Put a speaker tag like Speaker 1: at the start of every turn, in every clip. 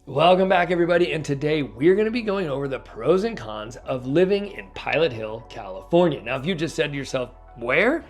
Speaker 1: Welcome back, everybody, and today we're going to be going over the pros and cons of living in Pilot Hill, California. Now, if you just said to yourself, where?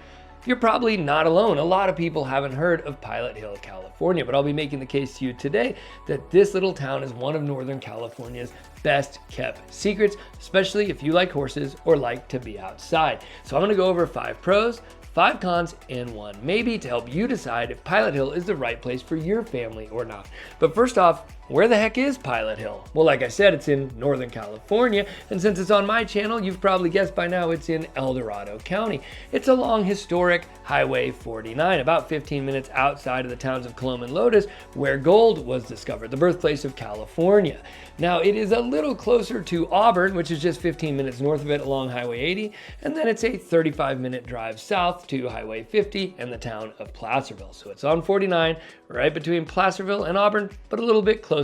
Speaker 1: You're probably not alone. A lot of people haven't heard of Pilot Hill, California, but I'll be making the case to you today that this little town is one of Northern California's best kept secrets, especially if you like horses or like to be outside. So I'm going to go over 5 pros, 5 cons, and 1 maybe to help you decide if Pilot Hill is the right place for your family or not. But first off, where the heck is Pilot Hill? Well, like I said, it's in Northern California, and since it's on my channel, you've probably guessed by now it's in El Dorado County. It's along historic Highway 49, about 15 minutes outside of the towns of Coloma and Lotus, where gold was discovered, the birthplace of California. Now, it is a little closer to Auburn, which is just 15 minutes north of it along Highway 80, and then it's a 35-minute drive south to Highway 50 and the town of Placerville. So it's on 49, right between Placerville and Auburn, but a little bit closer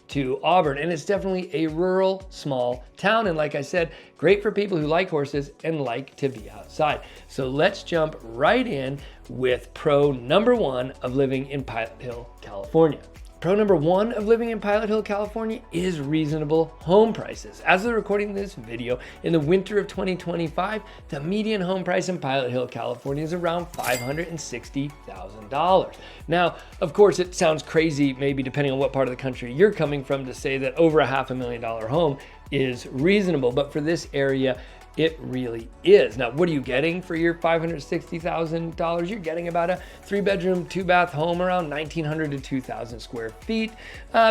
Speaker 1: to Auburn. And it's definitely a rural, small town. And like I said, great for people who like horses and like to be outside. So let's jump right in with pro number 1 of living in Pilot Hill, California. Pro number 1 of living in Pilot Hill, California is reasonable home prices. As of recording this video, in the winter of 2025, the median home price in Pilot Hill, California is around $560,000. Now, of course, it sounds crazy, maybe depending on what part of the country you're coming from, to say that over a $500,000 home is reasonable, but for this area, it really is. Now, what are you getting for your $560,000? You're getting about a 3-bedroom, 2-bath home around 1,900 to 2,000 square feet,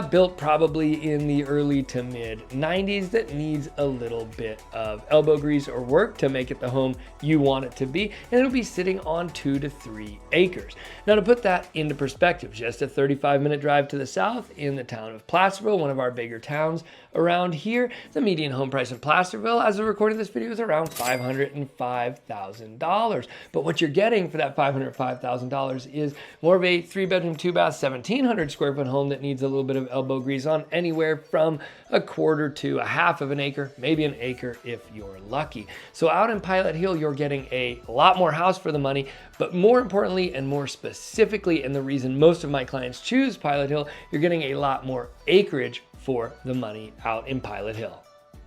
Speaker 1: built probably in the early to mid 90s, that needs a little bit of elbow grease or work to make it the home you want it to be, and it'll be sitting on 2 to 3 acres. Now, to put that into perspective, just a 35-minute drive to the south in the town of Placerville, one of our bigger towns around here, the median home price in Placerville, as of recording this video, is around $505,000. But what you're getting for that $505,000 is more of a 3-bedroom, 2-bath, 1,700 square foot home that needs a little bit of elbow grease on, anywhere from a quarter to a half of an acre, maybe an acre if you're lucky. So out in Pilot Hill, you're getting a lot more house for the money, but more importantly and more specifically, and the reason most of my clients choose Pilot Hill, you're getting a lot more acreage for the money out in Pilot Hill.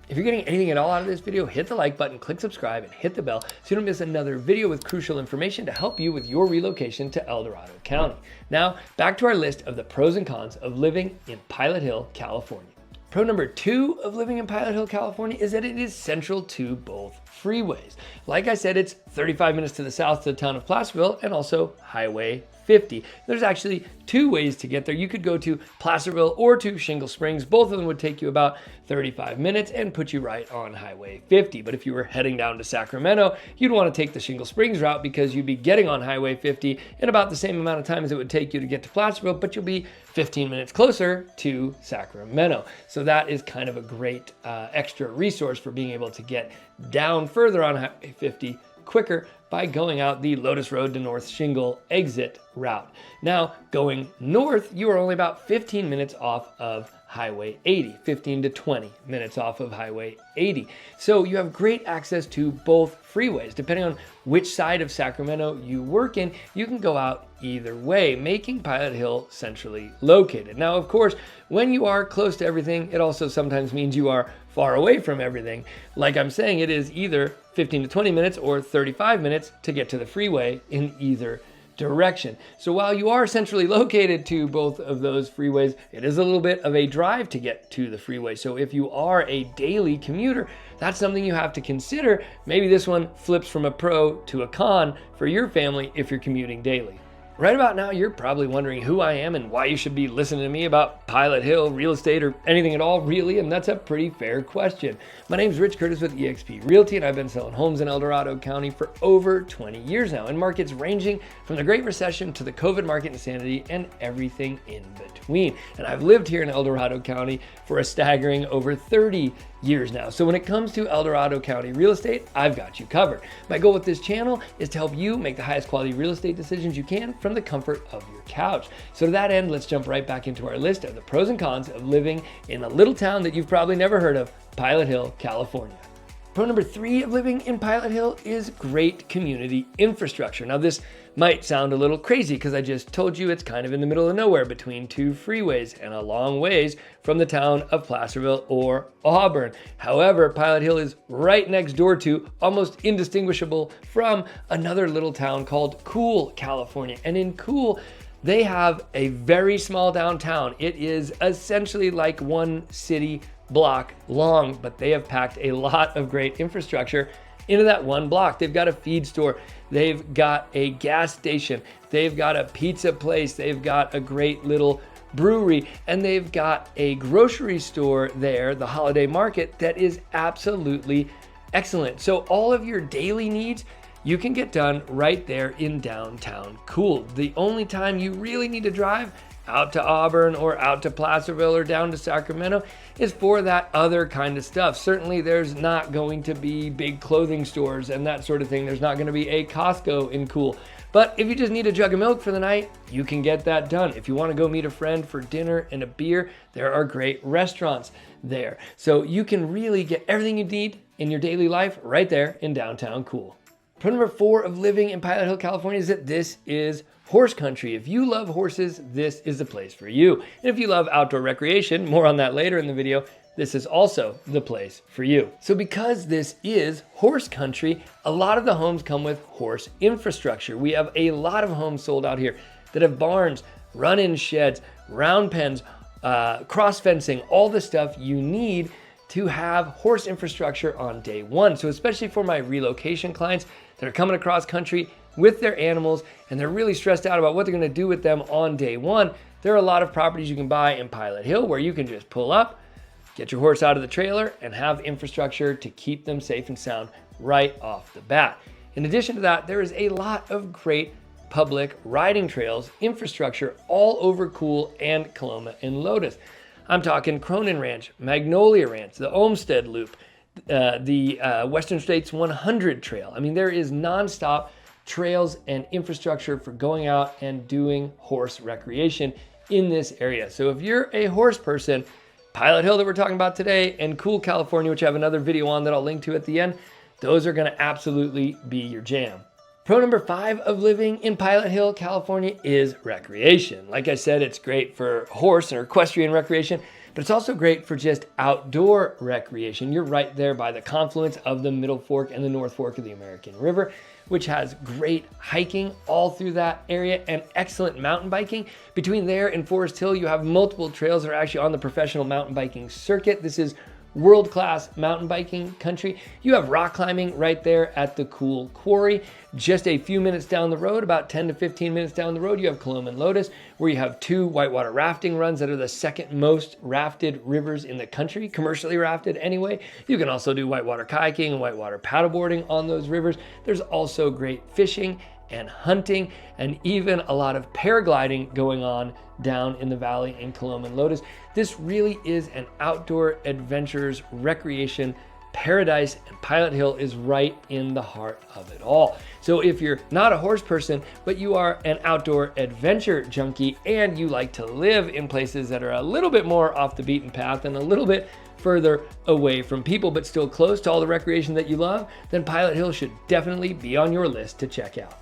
Speaker 1: If you're getting anything at all out of this video, hit the like button, click subscribe, and hit the bell so you don't miss another video with crucial information to help you with your relocation to El Dorado County. Now, back to our list of the pros and cons of living in Pilot Hill, California. Pro number 2 of living in Pilot Hill, California is that it is central to both freeways. Like I said, it's 35 minutes to the south to the town of Placerville and also Highway 50. There's actually 2 ways to get there. You could go to Placerville or to Shingle Springs. Both of them would take you about 35 minutes and put you right on Highway 50. But if you were heading down to Sacramento, you'd want to take the Shingle Springs route because you'd be getting on Highway 50 in about the same amount of time as it would take you to get to Placerville, but you'll be 15 minutes closer to Sacramento. So that is kind of a great extra resource for being able to get down further on Highway 50 quicker by going out the Lotus Road to North Shingle exit route. Now, going north, you are only about 15 minutes off of Highway 80, 15 to 20 minutes off of Highway 80. So you have great access to both freeways. Depending on which side of Sacramento you work in, you can go out either way, making Pilot Hill centrally located. Now, of course, when you are close to everything, it also sometimes means you are far away from everything. Like I'm saying, it is either 15 to 20 minutes or 35 minutes to get to the freeway in either direction. So while you are centrally located to both of those freeways, it is a little bit of a drive to get to the freeway. So if you are a daily commuter, that's something you have to consider. Maybe this one flips from a pro to a con for your family if you're commuting daily. Right about now, you're probably wondering who I am and why you should be listening to me about Pilot Hill, real estate, or anything at all, really, and that's a pretty fair question. My name's Rich Curtis with EXP Realty, and I've been selling homes in El Dorado County for over 20 years now, in markets ranging from the Great Recession to the COVID market insanity and everything in between. And I've lived here in El Dorado County for a staggering over 30 years now. So when it comes to El Dorado County real estate, I've got you covered. My goal with this channel is to help you make the highest quality real estate decisions you can from the comfort of your couch. So to that end, let's jump right back into our list of the pros and cons of living in a little town that you've probably never heard of, Pilot Hill, California. Pro number 3 of living in Pilot Hill is great community infrastructure. Now this might sound a little crazy because I just told you it's kind of in the middle of nowhere between 2 freeways and a long ways from the town of Placerville or Auburn. However, Pilot Hill is right next door to, almost indistinguishable from, another little town called Cool, California. And in Cool, they have a very small downtown. It is essentially like one city block long, but they have packed a lot of great infrastructure into that one block. They've got a feed store, they've got a gas station, they've got a pizza place, they've got a great little brewery, and they've got a grocery store there, the Holiday Market, that is absolutely excellent. So all of your daily needs you can get done right there in downtown Cool. The only time you really need to drive out to Auburn or out to Placerville or down to Sacramento is for that other kind of stuff. Certainly there's not going to be big clothing stores and that sort of thing. There's not going to be a Costco in Cool. But if you just need a jug of milk for the night, you can get that done. If you want to go meet a friend for dinner and a beer, there are great restaurants there. So you can really get everything you need in your daily life right there in downtown Cool. Pro number 4 of living in Pilot Hill, California is that this is horse country. If you love horses, this is the place for you. And if you love outdoor recreation, more on that later in the video, this is also the place for you. So because this is horse country, a lot of the homes come with horse infrastructure. We have a lot of homes sold out here that have barns, run-in sheds, round pens, cross fencing, all the stuff you need to have horse infrastructure on day one. So especially for my relocation clients that are coming across country with their animals and they're really stressed out about what they're gonna do with them on day one, there are a lot of properties you can buy in Pilot Hill where you can just pull up, get your horse out of the trailer, and have infrastructure to keep them safe and sound right off the bat. In addition to that, there is a lot of great public riding trails infrastructure all over Cool and Coloma and Lotus. I'm talking Cronin Ranch, Magnolia Ranch, the Olmsted Loop, the Western States 100 Trail. I mean, there is nonstop trails and infrastructure for going out and doing horse recreation in this area. So if you're a horse person, Pilot Hill that we're talking about today and Cool, California, which I have another video on that I'll link to at the end, those are gonna absolutely be your jam. Pro number 5 of living in Pilot Hill, California is recreation. Like I said, it's great for horse or equestrian recreation, but it's also great for just outdoor recreation. You're right there by the confluence of the Middle Fork and the North Fork of the American River, which has great hiking all through that area and excellent mountain biking. Between there and Forest Hill, you have multiple trails that are actually on the professional mountain biking circuit. This is world-class mountain biking country. You have rock climbing right there at the Cool Quarry. Just a few minutes down the road, about 10 to 15 minutes down the road, you have Coloma and Lotus, where you have 2 whitewater rafting runs that are the second most rafted rivers in the country, commercially rafted anyway. You can also do whitewater kayaking and whitewater paddleboarding on those rivers. There's also great fishing and hunting and even a lot of paragliding going on down in the valley in Coloma and Lotus. This really is an outdoor adventures recreation paradise, and Pilot Hill is right in the heart of it all. So if you're not a horse person, but you are an outdoor adventure junkie and you like to live in places that are a little bit more off the beaten path and a little bit further away from people, but still close to all the recreation that you love, then Pilot Hill should definitely be on your list to check out.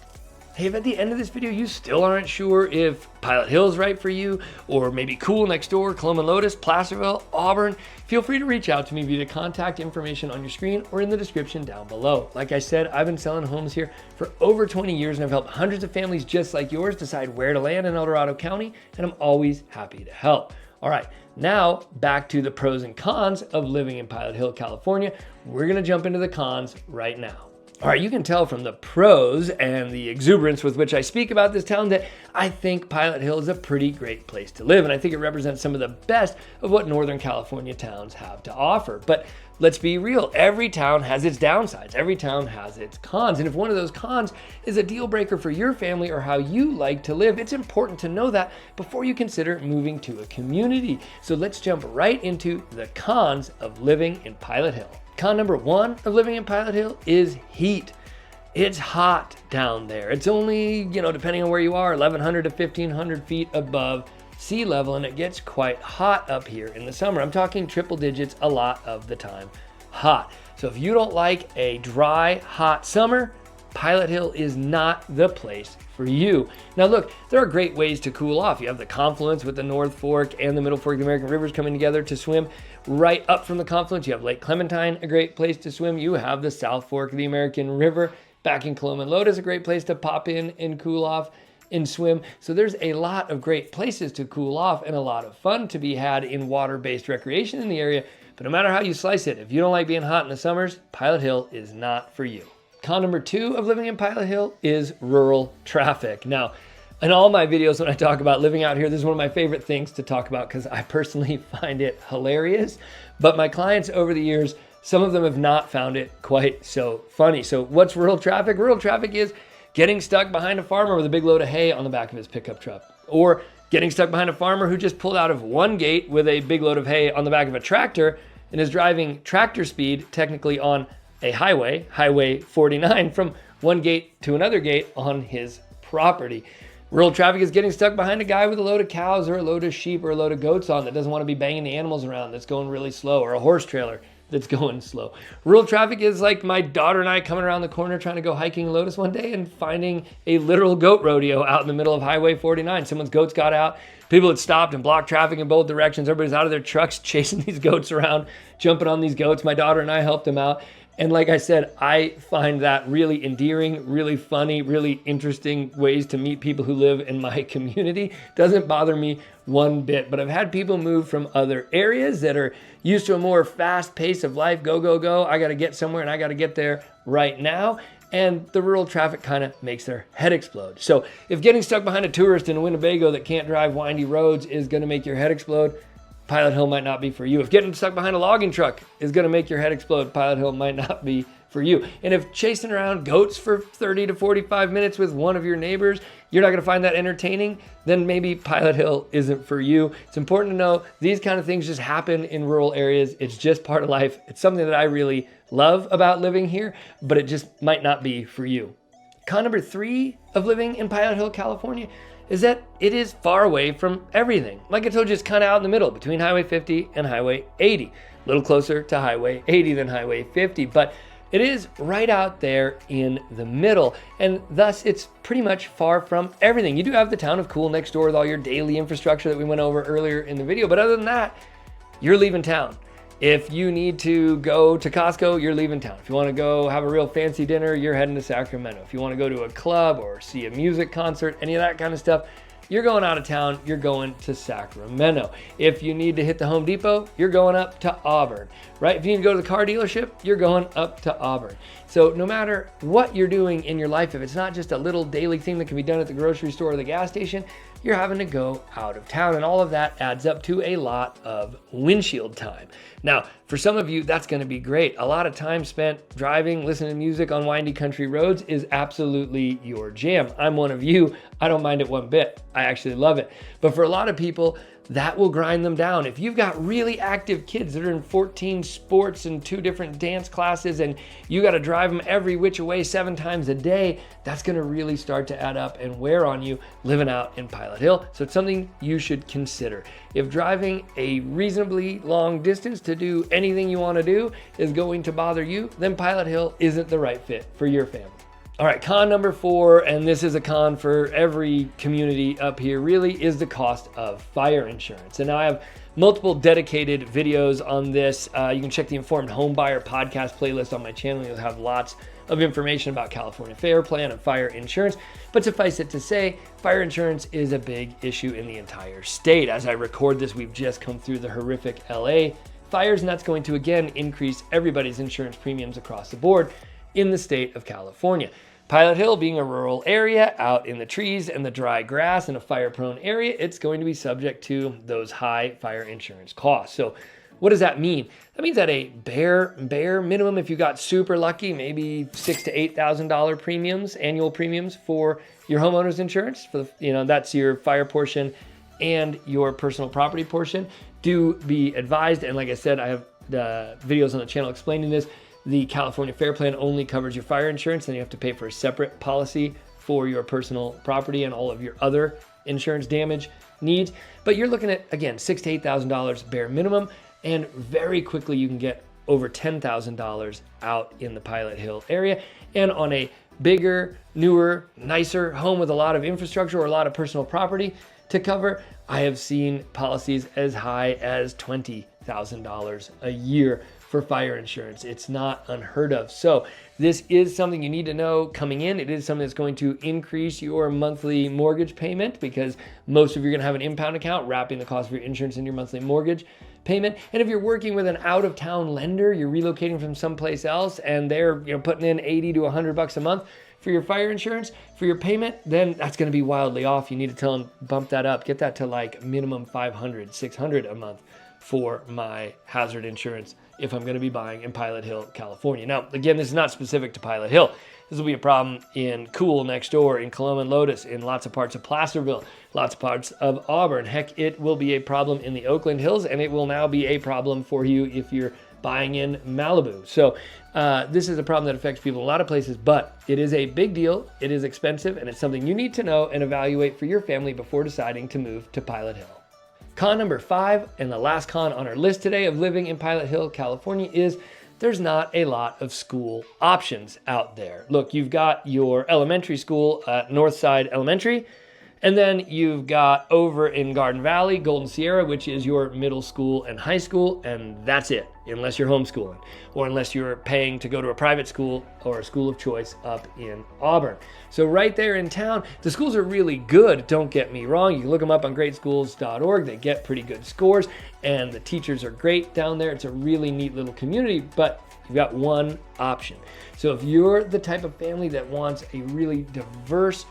Speaker 1: Hey, if at the end of this video you still aren't sure if Pilot Hill is right for you, or maybe Cool next door, Coloma and Lotus, Placerville, Auburn, feel free to reach out to me via the contact information on your screen or in the description down below. Like I said, I've been selling homes here for over 20 years and I've helped hundreds of families just like yours decide where to land in El Dorado County, and I'm always happy to help. All right, now back to the pros and cons of living in Pilot Hill, California. We're gonna jump into the cons right now. All right, you can tell from the pros and the exuberance with which I speak about this town that I think Pilot Hill is a pretty great place to live, and I think it represents some of the best of what Northern California towns have to offer. But let's be real, every town has its downsides, every town has its cons, and if one of those cons is a deal breaker for your family or how you like to live, it's important to know that before you consider moving to a community. So let's jump right into the cons of living in Pilot Hill. Con number 1 of living in Pilot Hill is heat. It's hot down there. It's only, depending on where you are, 1,100 to 1,500 feet above sea level, and it gets quite hot up here in the summer. I'm talking triple digits a lot of the time hot. So if you don't like a dry, hot summer, Pilot Hill is not the place for you. Now look, there are great ways to cool off. You have the confluence with the North Fork and the Middle Fork of the American Rivers coming together to swim. Right up from the confluence, you have Lake Clementine, a great place to swim. You have the South Fork of the American River back in Coloma and Lotus, a great place to pop in and cool off and swim. So there's a lot of great places to cool off and a lot of fun to be had in water-based recreation in the area. But no matter how you slice it, if you don't like being hot in the summers, Pilot Hill is not for you. Con number 2 of living in Pilot Hill is rural traffic. Now, in all my videos when I talk about living out here, this is one of my favorite things to talk about because I personally find it hilarious. But my clients over the years, some of them have not found it quite so funny. So what's rural traffic? Rural traffic is getting stuck behind a farmer with a big load of hay on the back of his pickup truck, or getting stuck behind a farmer who just pulled out of one gate with a big load of hay on the back of a tractor and is driving tractor speed technically on a highway, Highway 49, from one gate to another gate on his property. Rural traffic is getting stuck behind a guy with a load of cows or a load of sheep or a load of goats on that doesn't want to be banging the animals around, that's going really slow, or a horse trailer that's going slow. Rural traffic is like my daughter and I coming around the corner trying to go hiking in Lotus one day and finding a literal goat rodeo out in the middle of Highway 49. Someone's goats got out. People had stopped and blocked traffic in both directions. Everybody's out of their trucks chasing these goats around, jumping on these goats. My daughter and I helped them out. And like I said, I find that really endearing, really funny, really interesting ways to meet people who live in my community. Doesn't bother me one bit, but I've had people move from other areas that are used to a more fast pace of life. Go, go, go. I got to get somewhere and I got to get there right now. And the rural traffic kind of makes their head explode. So if getting stuck behind a tourist in Winnebago that can't drive windy roads is going to make your head explode, Pilot Hill might not be for you. If getting stuck behind a logging truck is going to make your head explode, Pilot Hill might not be for you. And if chasing around goats for 30 to 45 minutes with one of your neighbors, you're not going to find that entertaining, then maybe Pilot Hill isn't for you. It's important to know these kind of things just happen in rural areas. It's just part of life. It's something that I really love about living here, but it just might not be for you. Con number 3 of living in Pilot Hill, California, is that it is far away from everything. Like I told you, it's kind of out in the middle between Highway 50 and Highway 80. A little closer to Highway 80 than Highway 50, but it is right out there in the middle, and thus it's pretty much far from everything. You do have the town of Cool next door with all your daily infrastructure that we went over earlier in the video, but other than that, you're leaving town. If you need to go to Costco, you're leaving town. If you want to go have a real fancy dinner, you're heading to Sacramento. If you want to go to a club or see a music concert, any of that kind of stuff, you're going out of town, you're going to Sacramento. If you need to hit the Home Depot, you're going up to Auburn, right? If you need to go to the car dealership, you're going up to Auburn. So no matter what you're doing in your life, if it's not just a little daily thing that can be done at the grocery store or the gas station, you're having to go out of town, and all of that adds up to a lot of windshield time. Now, for some of you, that's going to be great. A lot of time spent driving, listening to music on windy country roads is absolutely your jam. I'm one of you. I don't mind it one bit. I actually love it. But for a lot of people, that will grind them down. If you've got really active kids that are in 14 sports and 2 different dance classes, and you got to drive them every which way 7 times a day, that's going to really start to add up and wear on you living out in Pilot Hill. So it's something you should consider. If driving a reasonably long distance to do anything you want to do is going to bother you, then Pilot Hill isn't the right fit for your family. All right, con number 4, and this is a con for every community up here, really, is the cost of fire insurance. And now I have multiple dedicated videos on this. You can check the Informed Homebuyer podcast playlist on my channel. You'll have lots of information about California Fair Plan and fire insurance. But suffice it to say, fire insurance is a big issue in the entire state. As I record this, we've just come through the horrific LA fires, and that's going to, again, increase everybody's insurance premiums across the board in the state of California. Pilot Hill being a rural area out in the trees and the dry grass in a fire-prone area, it's going to be subject to those high fire insurance costs. So what does that mean? That means that a bare minimum, if you got super lucky, maybe $6,000 to $8,000 premiums, annual premiums for your homeowner's insurance. For that's your fire portion and your personal property portion. Do be advised, and like I said, I have the videos on the channel explaining this. The California Fair Plan only covers your fire insurance, and you have to pay for a separate policy for your personal property and all of your other insurance damage needs. But you're looking at, again, $6,000 to $8,000 bare minimum, and very quickly you can get over $10,000 out in the Pilot Hill area. And on a bigger, newer, nicer home with a lot of infrastructure or a lot of personal property to cover, I have seen policies as high as $20,000 a year for fire insurance. It's not unheard of. So this is something you need to know coming in. It is something that's going to increase your monthly mortgage payment, because most of you are going to have an impound account wrapping the cost of your insurance in your monthly mortgage payment. And if you're working with an out-of-town lender, you're relocating from someplace else, and they're putting in $80 to $100 a month for your fire insurance, for your payment, then that's going to be wildly off. You need to tell them, bump that up, get that to like minimum $500, $600 a month for my hazard insurance if I'm going to be buying in Pilot Hill, California. Now, again, this is not specific to Pilot Hill. This will be a problem in Cool next door, in Coloma and Lotus, in lots of parts of Placerville, lots of parts of Auburn. Heck, it will be a problem in the Oakland Hills, and it will now be a problem for you if you're buying in Malibu. So this is a problem that affects people in a lot of places, but it is a big deal, it is expensive, and it's something you need to know and evaluate for your family before deciding to move to Pilot Hill. Con number 5, and the last con on our list today of living in Pilot Hill, California, is there's not a lot of school options out there. Look, you've got your elementary school at Northside Elementary, and then you've got over in Garden Valley, Golden Sierra, which is your middle school and high school, and that's it, unless you're homeschooling, or unless you're paying to go to a private school or a school of choice up in Auburn. So right there in town, the schools are really good, don't get me wrong. You can look them up on greatschools.org. They get pretty good scores, and the teachers are great down there. It's a really neat little community, but you've got one option. So if you're the type of family that wants a really diverse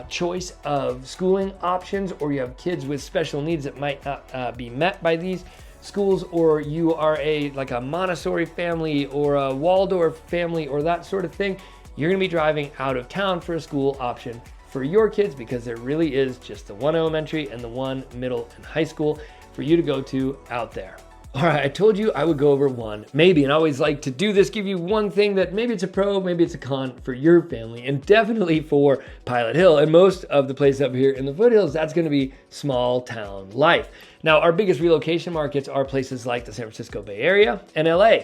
Speaker 1: choice of schooling options, or you have kids with special needs that might not be met by these schools, or you are like a Montessori family or a Waldorf family or that sort of thing, you're going to be driving out of town for a school option for your kids, because there really is just the one elementary and the one middle and high school for you to go to out there. All right, I told you I would go over one, maybe, and I always like to do this, give you one thing that maybe it's a pro, maybe it's a con for your family, and definitely for Pilot Hill. And most of the places up here in the foothills, that's going to be small town life. Now, our biggest relocation markets are places like the San Francisco Bay Area and LA.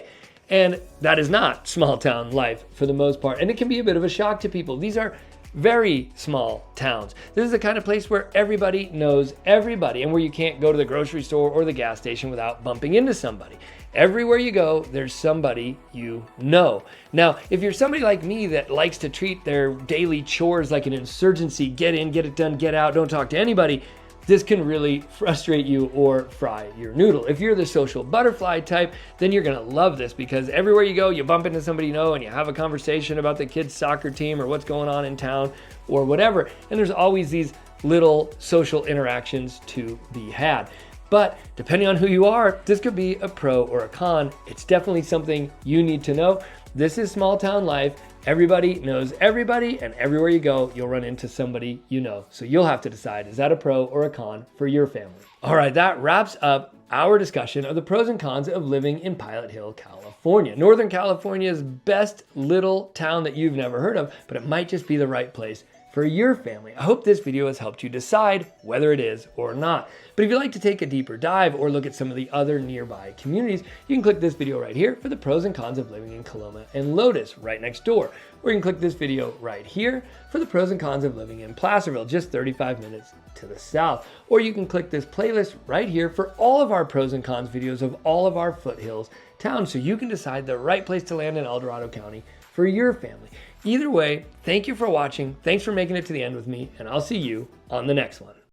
Speaker 1: And that is not small town life for the most part. And it can be a bit of a shock to people. These are very small towns. This is the kind of place where everybody knows everybody, and where you can't go to the grocery store or the gas station without bumping into somebody. Everywhere you go, there's somebody you know. Now, if you're somebody like me that likes to treat their daily chores like an insurgency, get in, get it done, get out, don't talk to anybody, this can really frustrate you or fry your noodle. If you're the social butterfly type, then you're gonna love this, because everywhere you go, you bump into somebody you know and you have a conversation about the kids' soccer team or what's going on in town or whatever. And there's always these little social interactions to be had. But depending on who you are, this could be a pro or a con. It's definitely something you need to know. This is small town life. Everybody knows everybody, and everywhere you go, you'll run into somebody you know. So you'll have to decide, is that a pro or a con for your family? All right, that wraps up our discussion of the pros and cons of living in Pilot Hill, California. Northern California's best little town that you've never heard of, but it might just be the right place for your family. I hope this video has helped you decide whether it is or not. But if you'd like to take a deeper dive or look at some of the other nearby communities, you can click this video right here for the pros and cons of living in Coloma and Lotus right next door. Or you can click this video right here for the pros and cons of living in Placerville, just 35 minutes to the south. Or you can click this playlist right here for all of our pros and cons videos of all of our foothills towns, so you can decide the right place to land in El Dorado County for your family. Either way, thank you for watching. Thanks for making it to the end with me, and I'll see you on the next one.